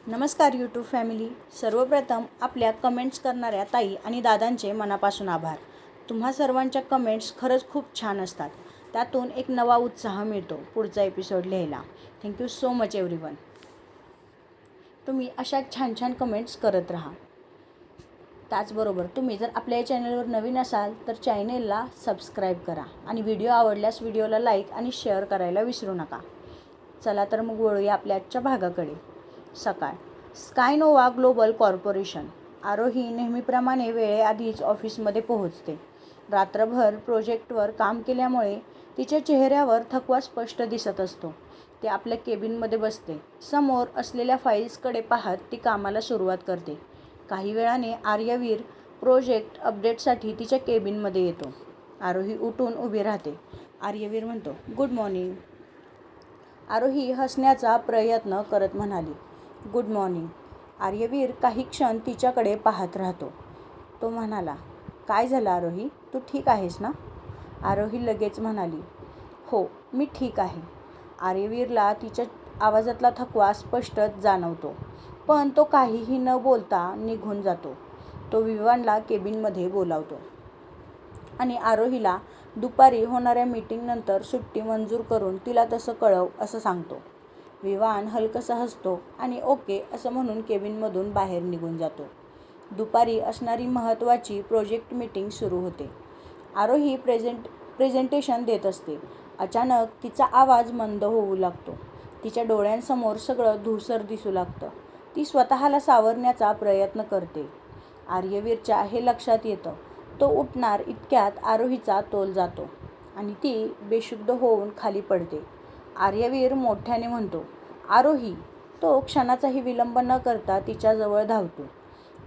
नमस्कार YouTube family. सर्वप्रथम आपल्या कमेंट्स करणाऱ्या ताई आणि दादांचे मनापासून आभार. तुम्हा सर्वांच्या कमेंट्स खरंच खूप छान असतात. त्यातून एक नवा उत्साह मिळतो पुढचा एपिसोड लिहायला. Thank you so much everyone. तुम्ही अशा छान छान कमेंट्स करत राहा. त्याचबरोबर तुम्ही जर आपल्या या चॅनलवर नवीन असाल तर चॅनलला सबस्क्राईब करा आणि व्हिडिओ आवडल्यास व्हिडिओला लाईक आणि शेअर करायला विसरू नका. चला तर मग वळूया आपल्या आजच्या भागाकडे. सकाळ. स्कायनोवा ग्लोबल कॉर्पोरेशन. आरोही नेहमीप्रमाणे वेळेआधीच ऑफिसमध्ये पोहोचते. रात्रभर प्रोजेक्टवर काम केल्यामुळे तिच्या चेहऱ्यावर थकवा स्पष्ट दिसत असतो. ती आपल्या केबिनमध्ये बसते. समोर असलेल्या फाईल्सकडे पाहत ती कामाला सुरुवात करते. काही वेळाने आर्यवीर प्रोजेक्ट अपडेटसाठी तिच्या केबिनमध्ये येतो. आरोही उठून उभी राहते. आर्यवीर म्हणतो, गुड मॉर्निंग. आरोही हसण्याचा प्रयत्न करत म्हणाली, गुड मॉर्निंग. आर्यवीर काही क्षण तिच्याकडे पाहत राहतो. तो म्हणाला, काय झालं आरोही, तू ठीक आहेस ना? आरोही लगेच म्हणाली, हो मी ठीक आहे. आर्यवीरला तिच्या आवाजातला थकवा स्पष्टच जाणवतो, पण तो काहीही न बोलता निघून जातो. तो विवानला केबिनमध्ये बोलावतो आणि आरोहीला दुपारी होणाऱ्या मीटिंगनंतर सुट्टी मंजूर करून तिला तसं कळव असं सांगतो. विवान हलकसा हसतो आणि ओके असं म्हणून केबिनमधून बाहेर निघून जातो. दुपारी असणारी महत्त्वाची प्रोजेक्ट मीटिंग सुरू होते. आरोही प्रेझेंटेशन देत असते. अचानक तिचा आवाज मंद होऊ लागतो. तिच्या डोळ्यांसमोर सगळं धूसर दिसू लागतं. ती स्वतःला सावरण्याचा प्रयत्न करते. आर्यवीरच्या हे लक्षात येतं. तो उठणार इतक्यात आरोहीचा तोल जातो आणि ती बेशुद्ध होऊन खाली पडते. आर्यवीर मोठ्याने म्हणतो, आरोही. तो क्षणाचाही विलंब न करता तिच्याजवळ धावतो.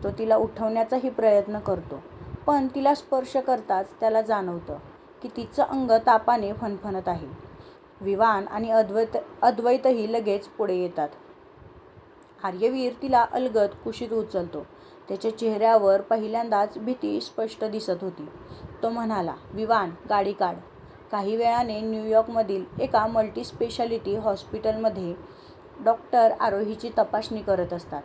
तो तिला उठवण्याचाही प्रयत्न करतो, पण तिला स्पर्श करताच त्याला जाणवतं की तिचं अंग तापाने फणफणत आहे. विवान आणि अद्वैतही लगेच पुढे येतात. आर्यवीर तिला अलगद कुशीत उचलतो. त्याच्या चेहऱ्यावर पहिल्यांदाच भीती स्पष्ट दिसत होती. तो म्हणाला, विवान, गाडी काढ. काही वेळाने न्यूयॉर्कमधील एका मल्टीस्पेशालिटी हॉस्पिटलमध्ये डॉक्टर आरोहीची तपासणी करत असतात.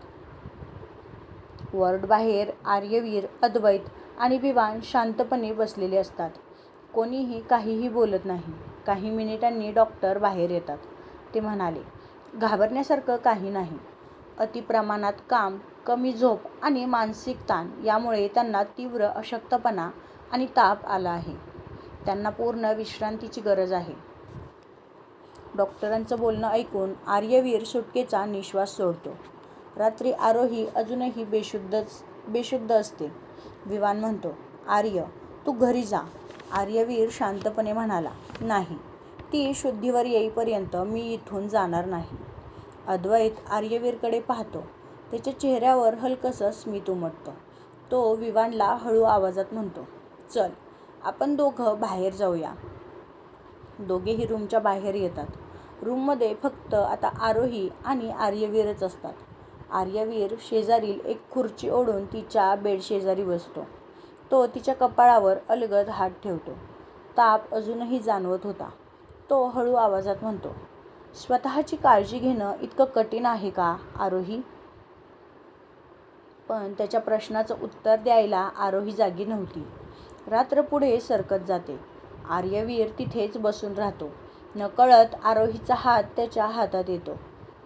वॉर्डबाहेर आर्यवीर, अद्वैत आणि विवान शांतपणे बसलेले असतात. कोणीही काहीही बोलत नाही. काही मिनिटांनी डॉक्टर बाहेर येतात. ते म्हणाले, घाबरण्यासारखं काही नाही. अतिप्रमाणात काम, कमी झोप आणि मानसिक ताण यामुळे त्यांना तीव्र अशक्तपणा आणि ताप आला आहे. त्यांना पूर्ण विश्रांतीची गरज आहे. डॉक्टरांचं बोलणं ऐकून आर्यवीर सुटकेचा निश्वास सोडतो. रात्री आरोही अजूनही बेशुद्ध असते. विवान म्हणतो, आर्य, तू घरी जा. आर्यवीर शांतपणे म्हणाला, नाही, ती शुद्धीवर येईपर्यंत मी इथून जाणार नाही. अद्वैत आर्यवीरकडे पाहतो. त्याच्या चेहऱ्यावर हलकंसं स्मित उमटतं. तो विवानला हळू आवाजात म्हणतो, चल आपण दोघं बाहेर जाऊया. दोघेही रूमच्या बाहेर येतात. रूममध्ये फक्त आता आरोही आणि आर्यवीरच असतात. आर्यवीर शेजारील एक खुर्ची ओढून तिच्या बेडशेजारी बसतो. तो तिच्या कपाळावर अलगद हात ठेवतो. ताप अजूनही जाणवत होता. तो हळू आवाजात म्हणतो, स्वतःची काळजी घेणं इतकं कठीण आहे का आरोही? पण त्याच्या प्रश्नाचं उत्तर द्यायला आरोही जागी नव्हती. रात्र पुढे सरकत जाते. आर्यवीर तिथेच बसून राहतो. नकळत आरोहीचा हात त्याच्या हातात येतो.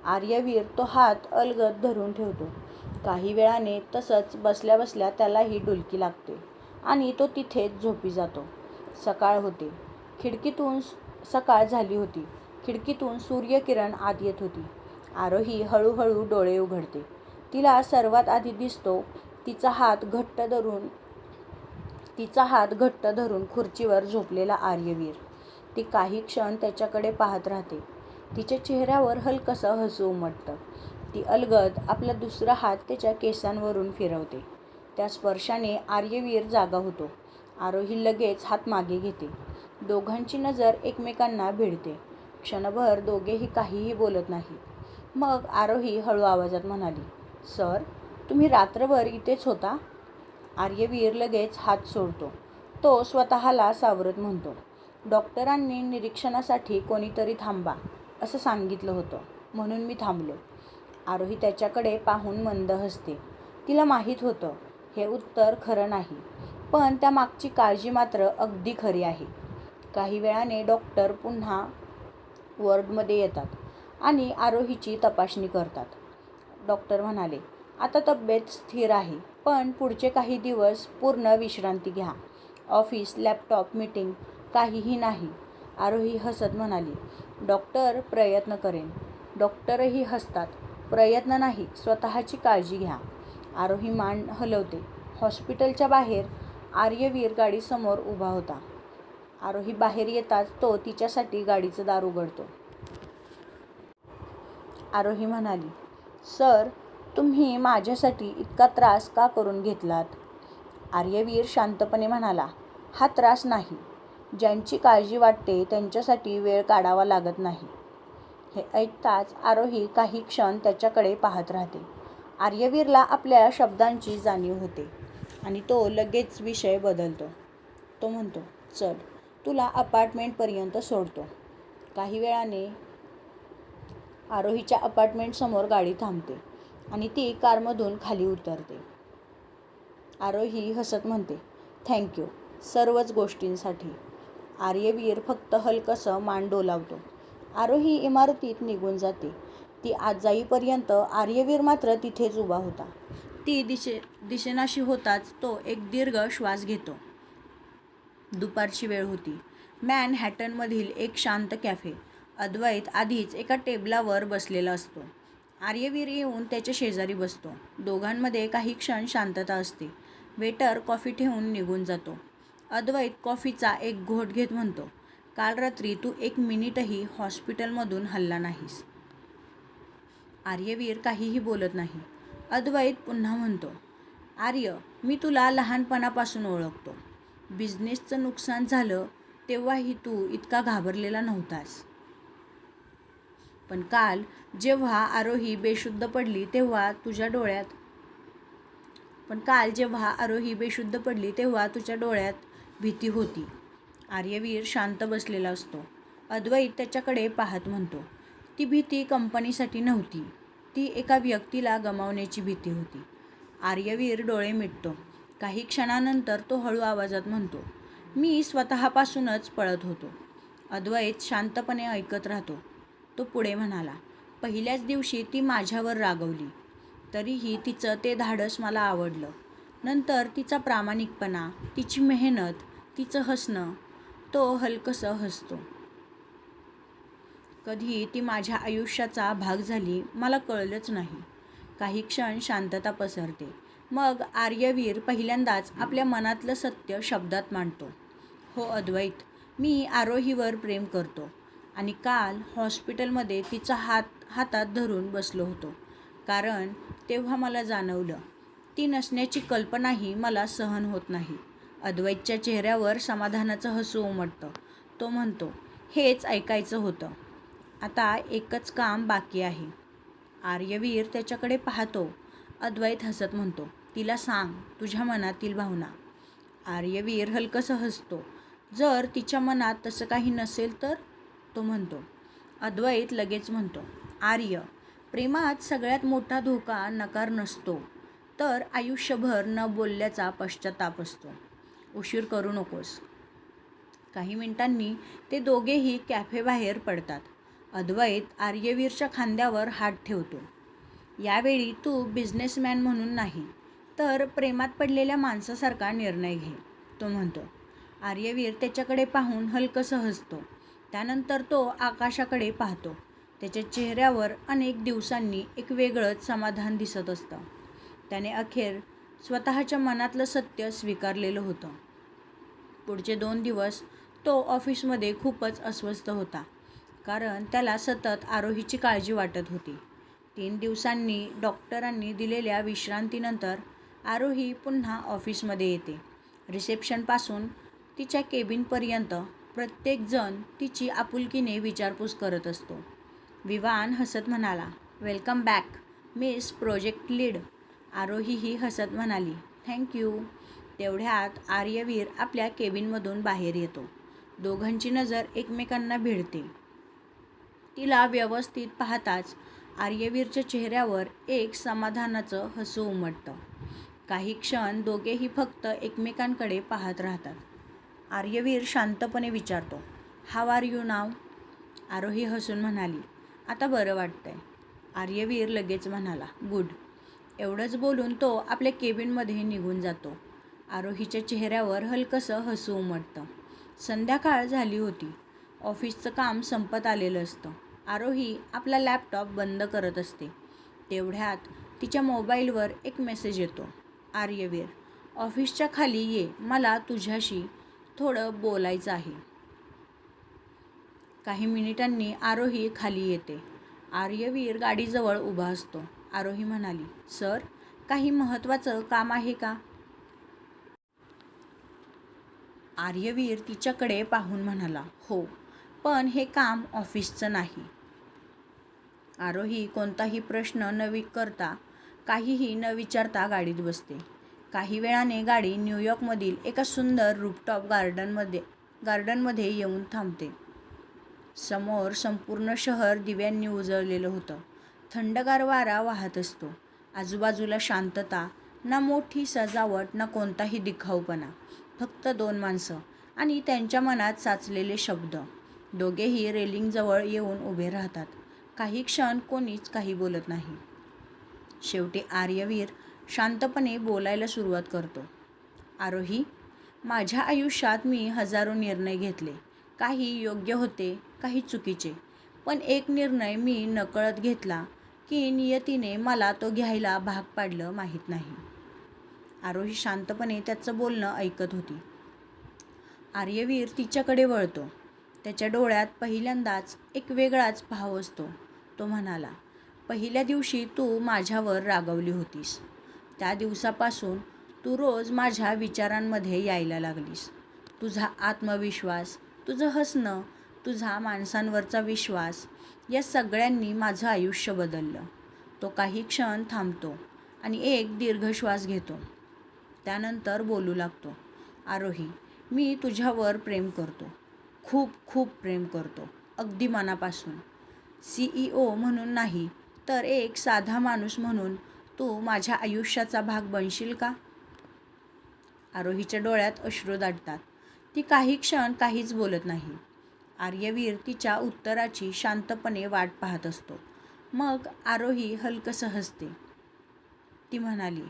आर्यवीर तो हात अलगद धरून ठेवतो. काही वेळाने तसंच बसल्या बसल्या त्यालाही डुलकी लागते आणि तो तिथेच झोपी जातो. सकाळ होते. सकाळ झाली होती. खिडकीतून सूर्यकिरण आत येत होती. आरोही हळूहळू डोळे उघडते. तिला सर्वात आधी दिसतो तिचा हात घट्ट धरून खुर्चीवर झोपलेला आर्यवीर. ती काही क्षण त्याच्याकडे पाहत राहते. तिच्या चेहऱ्यावर हलकंसं हसू उमटतं. ती अलगद आपला दुसरा हात त्याच्या केसांवरून फिरवते. त्या स्पर्शाने आर्यवीर जागा होतो. आरोही लगेच हात मागे घेते. दोघांची नजर एकमेकांना भिडते. क्षणभर दोघेही काहीही बोलत नाहीत. मग आरोही हळू आवाजात म्हणाली, सर, तुम्ही रात्रभर इथेच होता? आर्यवीर लगेच हात सोडतो. तो स्वतःला सावरत म्हणतो, डॉक्टरांनी निरीक्षणासाठी कोणीतरी थांबा असं सांगितलं होतं, म्हणून मी थांबलो. आरोही त्याच्याकडे पाहून मंद हसते. तिला माहीत होतं हे उत्तर खरं नाही, पण त्यामागची काळजी मात्र अगदी खरी आहे. काही वेळाने डॉक्टर पुन्हा वॉर्डमध्ये येतात आणि आरोहीची तपासणी करतात. डॉक्टर म्हणाले, आता तब्येत स्थिर आहे, पण पुढचे काही दिवस पूर्ण विश्रांती घ्या. ऑफिस, लॅपटॉप, मीटिंग काहीही नाही. आरोही हसत म्हणाली, डॉक्टर, प्रयत्न करेन. डॉक्टरही हसतात. प्रयत्न नाही, स्वतःची काळजी घ्या. आरोही मान हलवते. हॉस्पिटलच्या बाहेर आर्यवीर गाडीसमोर उभा होता. आरोही बाहेर येताच तो तिच्यासाठी गाडीचं दार उघडतो. आरोही म्हणाली, सर, तुम्ही माझ्यासाठी इतका त्रास का करून घेतलात? आर्यवीर शांतपणे म्हणाला, हा त्रास नाही. ज्यांची काळजी वाटते त्यांच्यासाठी वेळ काढावा लागत नाही. हे ऐकताच आरोही काही क्षण त्याच्याकडे पाहत राहते. आर्यवीरला आपल्या शब्दांची जाणीव होते आणि तो लगेच विषय बदलतो. तो म्हणतो, चल, तुला अपार्टमेंटपर्यंत सोडतो. काही वेळाने आरोहीच्या अपार्टमेंटसमोर गाडी थांबते आणि ती कारमधून खाली उतरते. आरोही हसत म्हणते, थँक्यू सर्वच गोष्टींसाठी. आर्यवीर फक्त हलकंसं मान डोलावतो. आरोही इमारतीत निघून जाते. ती आत जाईपर्यंत आर्यवीर मात्र तिथेच उभा होता. ती दिसेनाशी होताच तो एक दीर्घ श्वास घेतो. दुपारची वेळ होती. मॅनहॅटनमधील एक शांत कॅफे. अद्वैत आधीच एका टेबलावर बसलेला असतो. आर्यवीर येऊन त्याच्या शेजारी बसतो. दोघांमध्ये काही क्षण शांतता असते. वेटर कॉफी ठेवून निघून जातो. अद्वैत कॉफीचा एक घोट घेत म्हणतो, काल रात्री तू 1 मिनिटही हॉस्पिटलमधून हलला नाहीस. आर्यवीर काहीही बोलत नाही. अद्वैत पुन्हा म्हणतो, आर्य, मी तुला लहानपणापासून ओळखतो. बिझनेसचं नुकसान झालं तेव्हाही तू इतका घाबरलेला नव्हतास. पण काल जेव्हा आरोही बेशुद्ध पडली तेव्हा तुझ्या डोळ्यात भीती होती. आर्यवीर शांत बसलेला असतो. अद्वैत त्याच्याकडे पाहत म्हणतो, ती भीती कंपनीसाठी नव्हती. ती एका व्यक्तीला गमावण्याची भीती होती. आर्यवीर डोळे मिटतो. काही क्षणानंतर तो हळू आवाजात म्हणतो, मी स्वतःपासूनच पळत होतो. अद्वैत शांतपणे ऐकत राहतो. तो पुढे म्हणाला, पहिल्याच दिवशी ती माझ्यावर रागवली. तरीही तिचं ते धाडस मला आवडलं. नंतर तिचा प्रामाणिकपणा, तिची मेहनत, तिचं हसणं. तो हलकंसं हसतो. कधी ती माझ्या आयुष्याचा भाग झाली मला कळलंच नाही. काही क्षण शांतता पसरते. मग आर्यवीर पहिल्यांदाच आपल्या मनातलं सत्य शब्दात मांडतो. हो अद्वैत, मी आरोहीवर प्रेम करतो आणि काल हॉस्पिटलमध्ये तिचा हातात धरून बसलो होतो. कारण तेव्हा मला जाणवलं, ती नसण्याची कल्पनाही मला सहन होत नाही. अद्वैतच्या चेहऱ्यावर समाधानाचं हसू उमटतं. तो म्हणतो, हेच ऐकायचं होतं. आता एकच काम बाकी आहे. आर्यवीर त्याच्याकडे पाहतो. अद्वैत हसत म्हणतो, तिला सांग तुझ्या मनातील भावना. आर्यवीर हलकंसं हसतो. जर तिच्या मनात तसं काही नसेल तर? तो म्हणतो. अद्वैत लगेच म्हणतो, आर्य, प्रेमात सगळ्यात मोठा धोका नकार नसतो, तर आयुष्यभर न बोलल्याचा पश्चाताप असतो. उशीर करू नकोस. काही मिनिटांनी ते दोघेही कॅफेबाहेर पडतात. अद्वैत आर्यवीरच्या खांद्यावर हात ठेवतो. यावेळी तू बिझनेसमॅन म्हणून नाही, तर प्रेमात पडलेल्या माणसासारखा निर्णय घे, तो म्हणतो. आर्यवीर त्याच्याकडे पाहून हलकंसं हसतो. त्यानंतर तो आकाशाकडे पाहतो. त्याच्या चेहऱ्यावर अनेक दिवसांनी एक वेगळंच समाधान दिसत असतं. त्याने अखेर स्वतःच्या मनातलं सत्य स्वीकारलेलं होतं. पुढचे 2 दिवस तो ऑफिसमध्ये खूपच अस्वस्थ होता. कारण त्याला सतत आरोहीची काळजी वाटत होती. 3 दिवसांनी डॉक्टरांनी दिलेल्या विश्रांतीनंतर आरोही पुन्हा ऑफिसमध्ये येते. रिसेप्शनपासून तिच्या केबिनपर्यंत प्रत्येकजण तिची आपुलकीने विचारपूस करत असतो. विवान हसत म्हणाला, welcome back miss project lead. आरोहीही हसत म्हणाली, थँक्यू. तेवढ्यात आर्यवीर आपल्या केबिनमधून बाहेर येतो. दोघांची नजर एकमेकांना भिडते. तिला व्यवस्थित पाहताच आर्यवीरच्या चेहऱ्यावर एक समाधानाचं हसू उमटतं. काही क्षण दोघेही फक्त एकमेकांकडे पाहत राहतात. आर्यवीर शांतपणे विचारतो, हाव आर यू नाव? आरोही हसून म्हणाली, आता बरं वाटतंय. आर्यवीर लगेच म्हणाला, गुड. एवढंच बोलून तो आपल्या केबिनमध्ये निघून जातो. आरोहीच्या चेहऱ्यावर हलकंसं हसू उमटतं. संध्याकाळ झाली होती. ऑफिसचं काम संपत आलेलं असतं. आरोही आपला लॅपटॉप बंद करत असते. तेवढ्यात तिच्या मोबाईलवर एक मेसेज येतो. आर्यवीर, ऑफिसच्या खाली ये, मला तुझ्याशी थोडं बोलायचं आहे. काही मिनिटांनी आरोही खाली येते. आर्यवीर गाडीजवळ उभा असतो. आरोही म्हणाली, सर, काही महत्त्वाचं काम आहे का? आर्यवीर तिच्याकडे पाहून म्हणाला, हो, पण हे काम ऑफिसचं नाही. आरोही कोणताही प्रश्न न करता, काहीही न विचारता गाडीत बसते. काही वेळाने गाडी न्यूयॉर्कमधील एका सुंदर रूफटॉप गार्डनमध्ये येऊन थांबते. समोर संपूर्ण शहर दिव्यांनी उजळलेलं होतं. थंडगार वारा वाहत असतो. आजूबाजूला शांतता, ना मोठी सजावट ना कोणताही दिखाऊपणा. फक्त दोन माणसं आणि त्यांच्या मनात साचलेले शब्द. दोघेही रेलिंगजवळ येऊन उभे राहतात. काही क्षण कोणीच काही बोलत नाही. शेवटी आर्यवीर शांतपणे बोलायला सुरुवात करतो. आरोही, माझ्या आयुष्यात मी हजारो निर्णय घेतले. काही योग्य होते, काही चुकीचे. पण एक निर्णय मी नकळत घेतला की नियतीने मला तो घ्यायला भाग पाडलं माहीत नाही. आरोही शांतपणे त्याचं बोलणं ऐकत होती. आर्यवीर तिच्याकडे वळतो. त्याच्या डोळ्यात पहिल्यांदाच एक वेगळाच भाव असतो. तो म्हणाला, पहिल्या दिवशी तू माझ्यावर रागावली होतीस. त्या दिवसापासून तू रोज माझ्या विचारांमध्ये यायला लागलीस. तुझा आत्मविश्वास, तुझं हसणं, तुझा माणसांवरचा विश्वास, या सगळ्यांनी माझं आयुष्य बदललं. तो काही क्षण थांबतो आणि एक दीर्घ श्वास घेतो. त्यानंतर बोलू लागतो, आरोही, मी तुझ्यावर प्रेम करतो. खूप खूप प्रेम करतो. अगदी मनापासून. CEO म्हणून नाही, तर एक साधा माणूस म्हणून तू माझ्या आयुष्याचा भाग बनशील का? आरोहीच्या डोळ्यात अश्रू दाटतात. ती काही क्षण काहीच बोलत नाही. आर्यवीर तिच्या उत्तराची शांतपणे वाट पाहत असतो. मग आरोही हलकसं हसते. ती म्हणाली,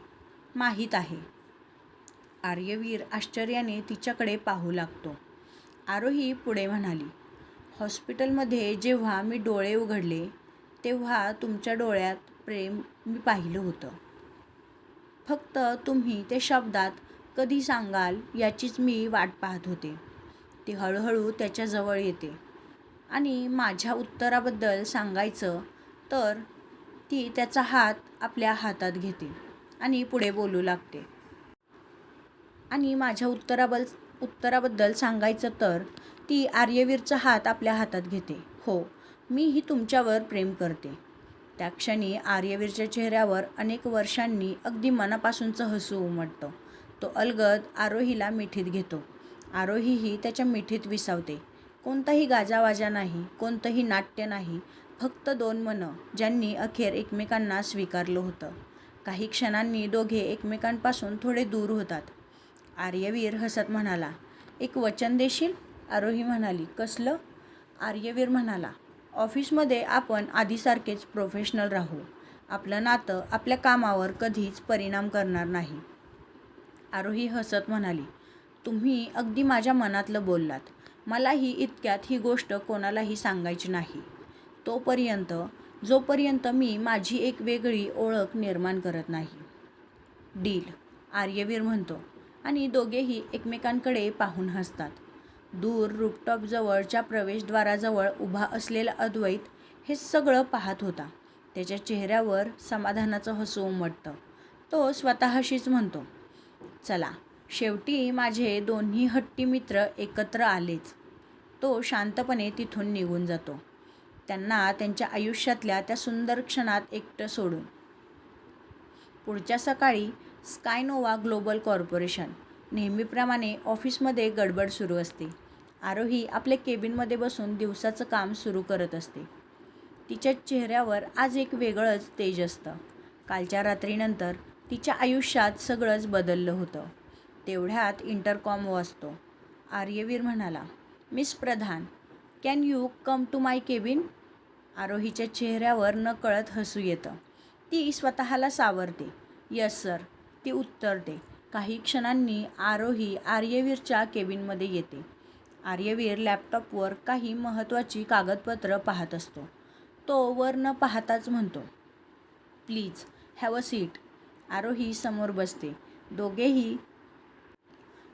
माहीत आहे. आर्यवीर आश्चर्याने तिच्याकडे पाहू लागतो. आरोही पुढे म्हणाली, हॉस्पिटलमध्ये जेव्हा मी डोळे उघडले तेव्हा तुमच्या डोळ्यात प्रेम मी पाहिलं होतं. फक्त तुम्ही ते शब्दात कधी सांगाल याचीच मी वाट पाहत होते. ती हळूहळू त्याच्याजवळ येते आणि माझ्या उत्तराबद्दल सांगायचं तर ती त्याचा हात आपल्या हातात घेते आणि पुढे बोलू लागते. आणि माझ्या उत्तराबद्दल सांगायचं तर ती आर्यवीरचा हात आपल्या हातात घेते. हो, मीही तुमच्यावर प्रेम करते. त्या क्षणी आर्यवीरच्या चेहऱ्यावर अनेक वर्षांनी अगदी मनापासूनचं हसू उमटतं. तो अलगद आरोहीला मिठीत घेतो. आरोहीही त्याच्या मिठीत विसावते. कोणताही गाजावाजा नाही, कोणतंही नाट्य नाही. फक्त दोन मनं ज्यांनी अखेर एकमेकांना स्वीकारलं होतं. काही क्षणांनी दोघे एकमेकांपासून थोडे दूर होतात. आर्यवीर हसत म्हणाला, एक वचन देशील? आरोही म्हणाली, कसलं? आर्यवीर म्हणाला, ऑफिसमध्ये आपण आधीसारखेच प्रोफेशनल राहू. आपलं नातं आपल्या कामावर कधीच परिणाम करणार नाही. आरोही हसत म्हणाली, तुम्ही अगदी माझ्या मनातलं बोललात. मलाही इतक्यात ही गोष्ट कोणालाही सांगायची नाही. जोपर्यंत मी माझी एक वेगळी ओळख निर्माण करत नाही. डील, आर्यवीर म्हणतो आणि दोघेही एकमेकांकडे पाहून हसतात. दूर रूफटॉपजवळच्या प्रवेशद्वाराजवळ उभा असलेला अद्वैत हे सगळं पाहत होता. त्याच्या चेहऱ्यावर समाधानाचं हसू उमटतं. तो स्वतःशीच म्हणतो, चला, शेवटी माझे दोन्ही हट्टी मित्र एकत्र आलेच. तो शांतपणे तिथून निघून जातो. त्यांना त्यांच्या आयुष्यातल्या त्या सुंदर क्षणात एकटं सोडून. पुढच्या सकाळी स्कायनोवा ग्लोबल कॉर्पोरेशन. नेहमीप्रमाणे ऑफिसमध्ये गडबड सुरू असते. आरोही आपल्या केबिनमध्ये बसून दिवसाचं काम सुरू करत असते. तिच्या चेहऱ्यावर आज एक वेगळंच तेज असतं. कालच्या रात्रीनंतर तिच्या आयुष्यात सगळंच बदललं होतं. तेवढ्यात इंटरकॉम वाजतो. आर्यवीर म्हणाला, miss Pradhan, can you come to my cabin? आरोहीच्या चेहऱ्यावर नकळत हसू येतं. ती स्वतःला सावरते. यस सर, ती उत्तरते. काही क्षणांनी आरोही आर्यवीरच्या केबिनमध्ये येते. आर्यवीर लॅपटॉपवर काही महत्त्वाची कागदपत्र पाहत असतो. तो वर न पाहताच म्हणतो, प्लीज हॅव अ सीट. आरोही समोर बसते.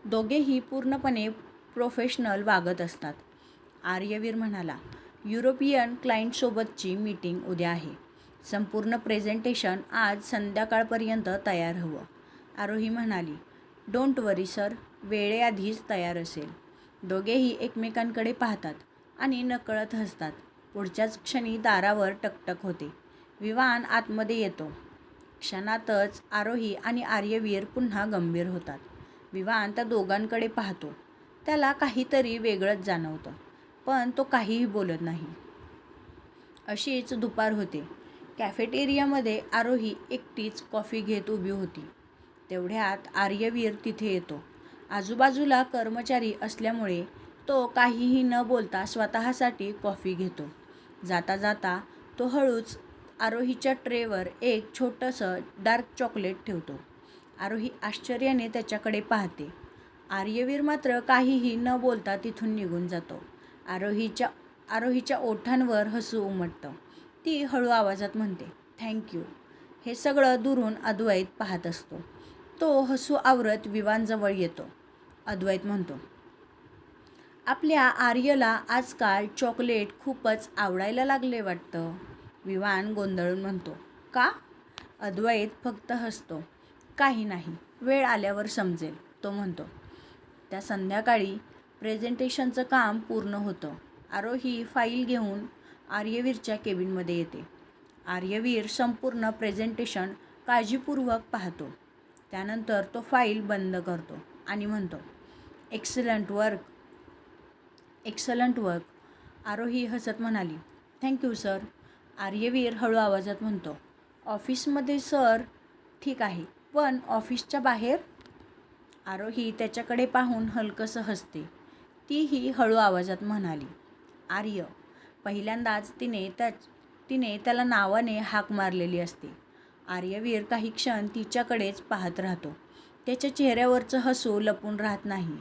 दोघेही पूर्णपणे प्रोफेशनल वागत असतात. आर्यवीर म्हणाला, युरोपियन क्लायंटसोबतची मीटिंग उद्या आहे. संपूर्ण प्रेझेंटेशन आज संध्याकाळपर्यंत तयार हवं. आरोही म्हणाली, डोंट वरी सर, वेळेआधीच तयार असेल. दोघेही एकमेकांकडे पाहतात आणि नकळत हसतात. पुढच्याच क्षणी दारावर टकटक होते. विवान आतमध्ये येतो. क्षणातच आरोही आणि आर्यवीर पुन्हा गंभीर होतात. विवान त्या दोघांकडे पाहतो. त्याला काहीतरी वेगळंच जाणवतं, पण तो काहीही बोलत नाही. अशीच दुपार होते. कॅफेटेरियामध्ये आरोही एकटीच कॉफी घेत उभी होती. तेवढ्यात आर्यवीर तिथे येतो. आजूबाजूला कर्मचारी असल्यामुळे तो काहीही न बोलता स्वतःसाठी कॉफी घेतो. जाता जाता तो हळूच आरोहीच्या ट्रेवर एक छोटंसं डार्क चॉकलेट ठेवतो. आरोही आश्चर्याने त्याच्याकडे पाहते. आर्यवीर मात्र काहीही न बोलता तिथून निघून जातो. आरोहीच्या ओठांवर हसू उमटतं. ती हळू आवाजात म्हणते, थँक्यू. हे सगळं दुरून अद्वैत पाहत असतो. तो हसू आवरत विवानजवळ येतो. अद्वैत म्हणतो, आपल्या आर्यला आजकाल चॉकलेट खूपच आवडायला लागले वाटतं. विवान गोंधळून म्हणतो, का? अद्वैत फक्त हसतो. काही नाही, वेळ आल्यावर समजेल, तो म्हणतो. त्या संध्याकाळी प्रेझेंटेशनचं काम पूर्ण होतं. आरोही फाईल घेऊन आर्यवीरच्या केबिनमध्ये येते. आर्यवीर संपूर्ण प्रेझेंटेशन काळजीपूर्वक पाहतो. त्यानंतर तो फाईल बंद करतो आणि म्हणतो, एक्सलंट वर्क. आरोही हसत म्हणाली, थँक्यू सर. आर्यवीर हळू आवाजात म्हणतो, ऑफिसमध्ये सर ठीक आहे, पण ऑफिसच्या बाहेर? आरोही त्याच्याकडे पाहून हलकंसं हसते. तीही हळू आवाजात म्हणाली, आर्य. पहिल्यांदाच तिने त्याला नावाने हाक मारलेली असते. आर्यवीर काही क्षण तिच्याकडेच पाहत राहतो. त्याच्या चेहऱ्यावरचं हसू लपून राहत नाही.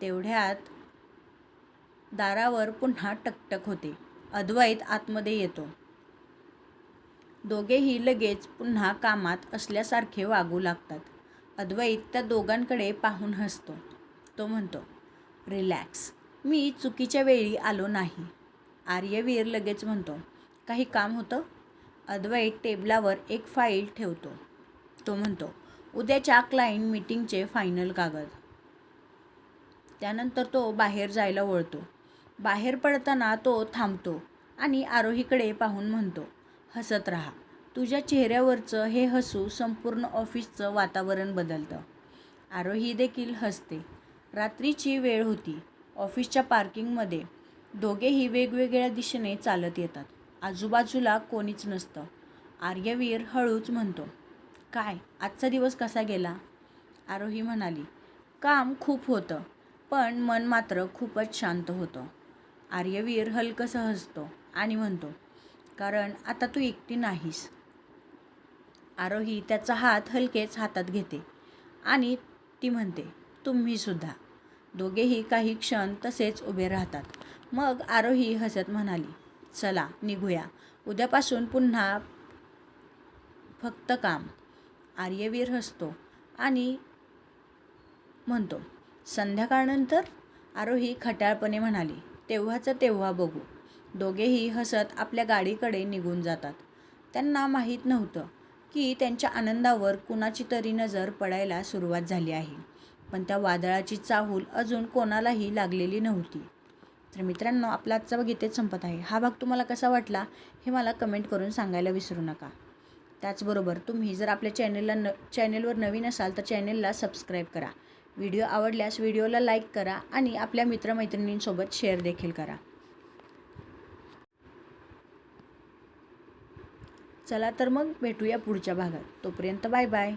तेवढ्यात दारावर पुन्हा टकटक होते. अद्वैत आतमध्ये येतो. दोघेही लगेच पुन्हा कामात असल्यासारखे वागू लागतात. अद्वैत त्या दोघांकडे पाहून हसतो. तो म्हणतो, रिलॅक्स, मी चुकीच्या वेळी आलो नाही. आर्यवीर लगेच म्हणतो, काही काम होतं? अद्वैत टेबलावर एक फाईल ठेवतो. तो म्हणतो, उद्याच्या क्लायंट मीटिंगचे फायनल कागद. त्यानंतर तो बाहेर जायला वळतो. बाहेर पडताना तो थांबतो आणि आरोहीकडे पाहून म्हणतो, हसत राहा. तुझ्या चेहऱ्यावरचं हे हसू संपूर्ण ऑफिसचं वातावरण बदलतं. आरोही देखील हसते. रात्रीची वेळ होती. ऑफिसच्या पार्किंगमध्ये दोघेही वेगवेगळ्या दिशेने चालत येतात. आजूबाजूला कोणीच नसतं. आर्यवीर हळूच म्हणतो, काय आजचा दिवस कसा गेला? आरोही म्हणाली, काम खूप होतं, पण मन मात्र खूपच शांत होतं. आर्यवीर हलकंसं हसतो आणि म्हणतो, कारण आता तू एकटी नाहीस. आरोही त्याचा हात हलकेच हातात घेते आणि ती म्हणते, तुम्हीसुद्धा. दोघेही काही क्षण तसेच उभे राहतात. मग आरोही हसत म्हणाली, चला निघूया, उद्यापासून पुन्हा फक्त काम. आर्यवीर हसतो आणि म्हणतो, संध्याकाळनंतर? आरोही खट्याळपणे म्हणाली, तेव्हाचं तेव्हा बघू. दोघेही हसत आपल्या गाडीकडे निघून जातात. त्यांना माहीत नव्हतं की त्यांच्या आनंदावर कुणाची तरी नजर पडायला सुरुवात झाली आहे. पण त्या वादळाची चाहूल अजून कोणालाही लागलेली नव्हती. तर मित्रांनो, आपला आजचा भाग इथेच संपत आहे. हा भाग तुम्हाला कसा वाटला हे मला कमेंट करून सांगायला विसरू नका. त्याचबरोबर तुम्ही जर आपल्या चॅनेलवर नवीन असाल तर चॅनेलला सबस्क्राईब करा. व्हिडिओ आवडल्यास व्हिडिओला लाईक करा आणि आपल्या मित्रमैत्रिणींसोबत शेअर देखील करा. चला तर मग भेटूया पुढच्या भागात. तोपर्यंत बाय बाय.